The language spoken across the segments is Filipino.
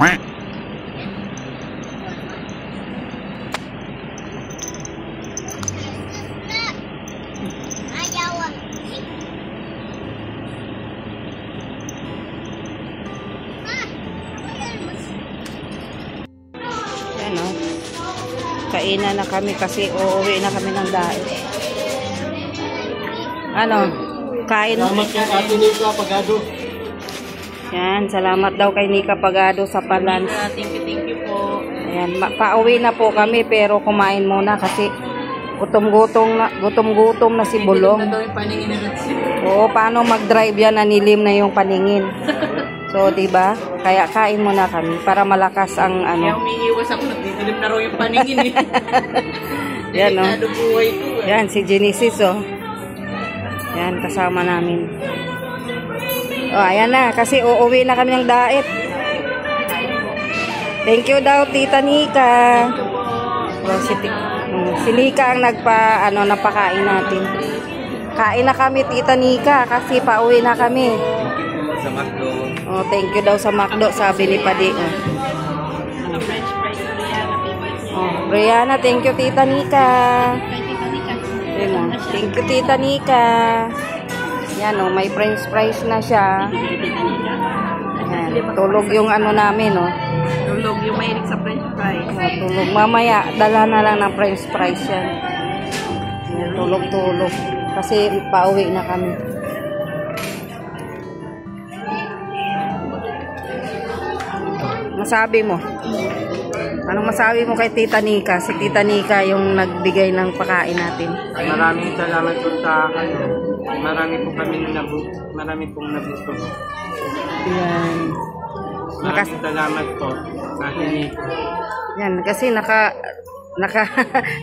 Ano? Kainan na kami kasi uuwi na kami ng dahil. Ano? Kain. Salamat kay Ate Nika Pagado. Yan, salamat daw kay Nika Pagado sa palans. Thank you po. Ayan, pauwi na po kami pero kumain muna kasi gutom-gutom na si Bulong. Oo, paano mag-drive yan, nanilim na yung paningin. So, diba? Kaya kain muna kami para malakas ang ano. Kaya umiiwas ako, nagdidilim na raw yung paningin eh. Yan, no? Buhay ko eh. Yan, si Genesis, oh. Yan, kasama namin. Oh, ayan na, kasi uuwi na kami ng daet. Thank you daw, Tita Nika. Oh, si Nika ang napakain natin. Kain na kami, Tita Nika, kasi pauwi na kami. Sa Macdo. Oh, thank you daw sa Macdo, sabi ni Padi. Oh, Brianna, thank you, Tita Nika. Thank you, Tita Nika. Yan, oh, may french fries na siya. Yan, tulog yung ano namin, oh. Tulog yung mahilig sa french fries. Oh, tulog. Mamaya, dala na lang ng french fries yan. Yan, tulog. Kasi pauwi na kami. Masabi mo? Anong masabi mo kay Tita Nika? Si Tita Nika yung nagbigay ng pagkain natin. Maraming salamat po sa kanya. Marami pong nagusto. Yan. Maraming salamat po. Ate Nika. Yan, kasi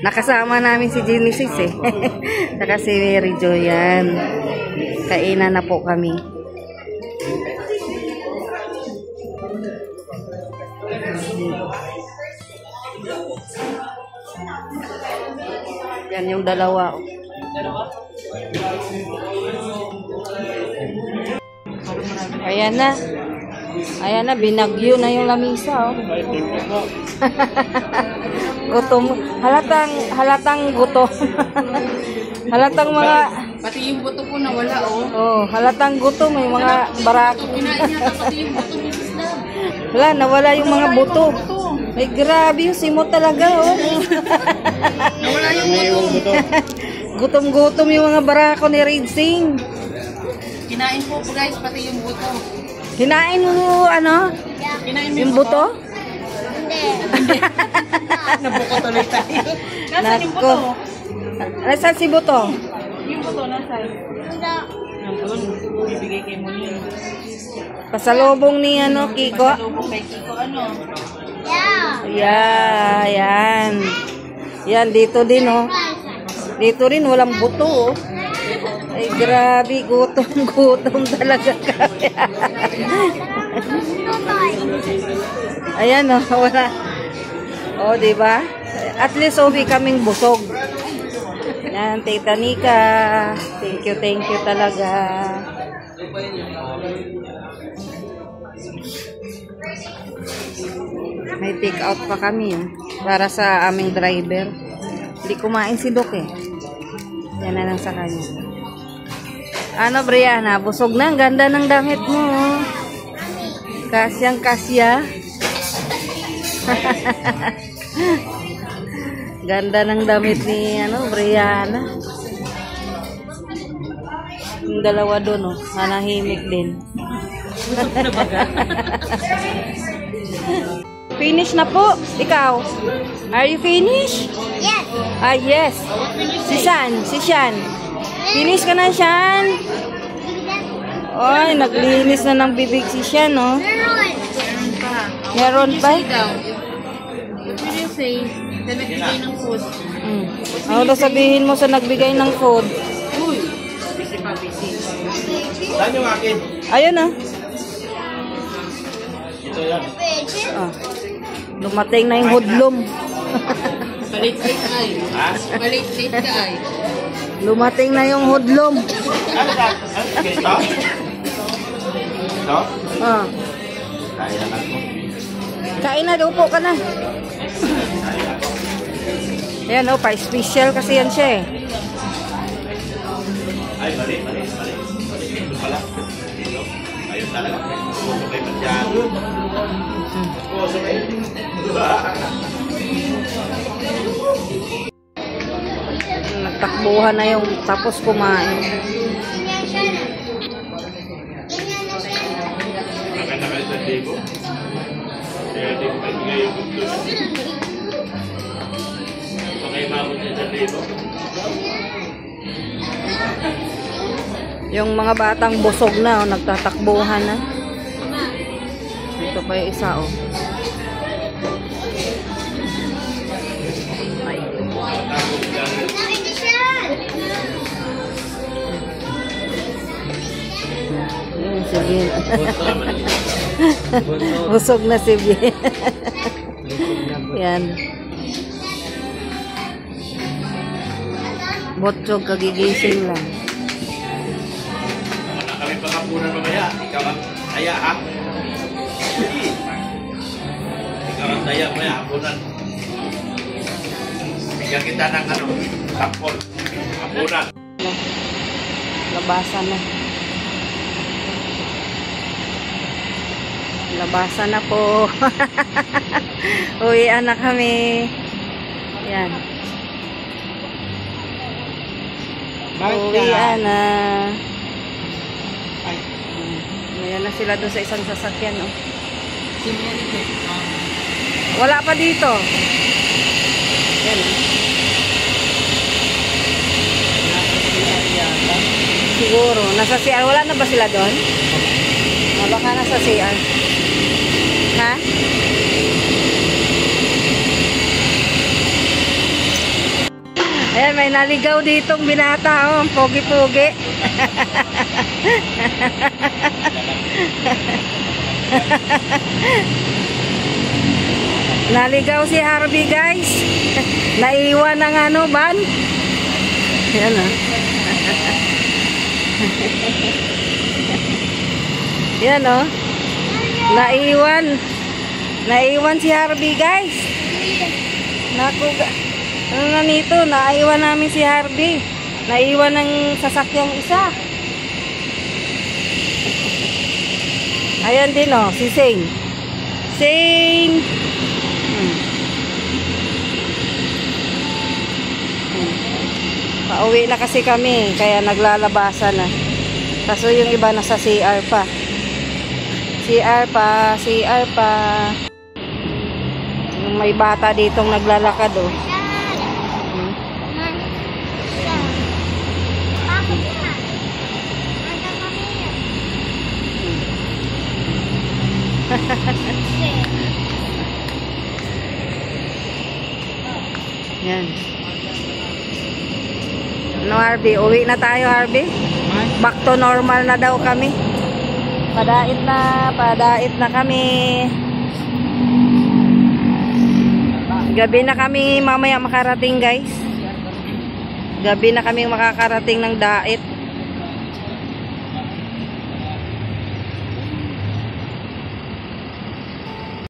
nakasama namin si Genesis eh. Saka si Mary Jo, yan. Kainan na po kami. Yan yung dalawa. Ayan na. Ayan na, binagyo na yung lamisa, oh. Gutom. Halatang gutom. Halatang mga... Pati yung buto ko nawala, oh. Oh, halatang gutom. May mga barako. Kinain niya pati yung buto ni Isla. Wala, nawala yung mga buto. Ay, grabe yung simot talaga, oh. Nawala yung buto. Gutom-gutom yung mga barako ni Ridsing. Kinain po guys, pati yung buto. Kinain mo, ano? Kinain mo Yung buto? Hindi. Nabuko tuloy tayo. Nasaan yung buto? Nasaan si buto? Yung buto, nasaan? Nandun. Bibigay kay mo yun. Pasalubong ni, ano, Kiko? Pasalubong kay Kiko, ano? Yeah, yan. Yan, dito din, oh. Dito rin, walang buto, oh. Ay, grabe, gutom talaga kami. Ayan, oh, wala. Oh, diba? At least, uwi kaming busog. Yan, Tita Nika. Thank you talaga. May take out pa kami, oh, para sa aming driver. Hindi kumain si Doc, eh. Yan na lang sa kanya. Ano, Brianna? Busog na. Ang ganda ng damit mo. Kasyang kasya. Ganda ng damit ni, ano, Brianna. Yung dalawa doon, oh. Nanahimik din. Finish na po. Ikaw? Are you finished? Yes. Ah, yes. Si Shan. Finish ka na, Shan? Ay, naglinis na ng bibig si Shan, no? Meron pa? What will you say? Sa nagbigay ng food. Ano daw sabihin mo sa nagbigay ng food? Uy! Busy pa, busy. Saan yung akin? Ayun, ah. Ito yan. Ah. Dumating na yung hoodlum. Palit-lit ay. Palit-lit ka ay. Lumating na yung hoodlum. Ano ka? Ito? Ito? Ah. Kaya na ako. Kain na, upo ka na. Ayan o, pa-special kasi yan siya eh. Ay, mali. Ito pala. Ayun talaga. Sabay pa dyan. Sabay. Nagtakbuhan na yung tapos kumain. Maganda kayo sa libo. Kaya di ko maigay yung gusto. Pakay mabot niya sa libo. Yung mga batang busog na, oh, nagtatakbuhan na. Ito pa yung isa, oh. Si Bien. Busog na si Bien. Yan. Botsog, kagigising lang. Wala kami pakapunan mamaya. Ikaw ang daya, ha? Ikaw ang daya mamaya, hapunan. Bigyan kita ng sampol. Hapunan. Labasan na. Labasan na po. Uwian na kami. Yan. Uwian na. Ayan na sila doon sa isang sasakyan. Oh. Wala pa dito. Yan. Siguro. Nasa CR. Wala na ba sila doon? Baka nasa CR. Ha? Ayan, may naligaw ditong binata, oh. Pogi-pogi. Naligaw si Harvey, guys. Naiwan ng van. Ayan, oh. Yan, oh. Naiwan si Harvey, guys. Naku, ano na nito? Naiwan namin si Harvey. Naiwan ng sasakyang isa. Ayan din, oh, si Shane. Shane. Pauwi na kasi kami, kaya naglalabasan na. Kaso yung iba nasa CR pa. CR pa. Yung may bata ditong naglalakad, oh. Yan. Ano, Harvey? Uwi na tayo, Harvey? Back to normal na daw kami. Padait na kami. Gabi na kami mamaya makarating, guys. Gabi na kami makakarating ng Dait.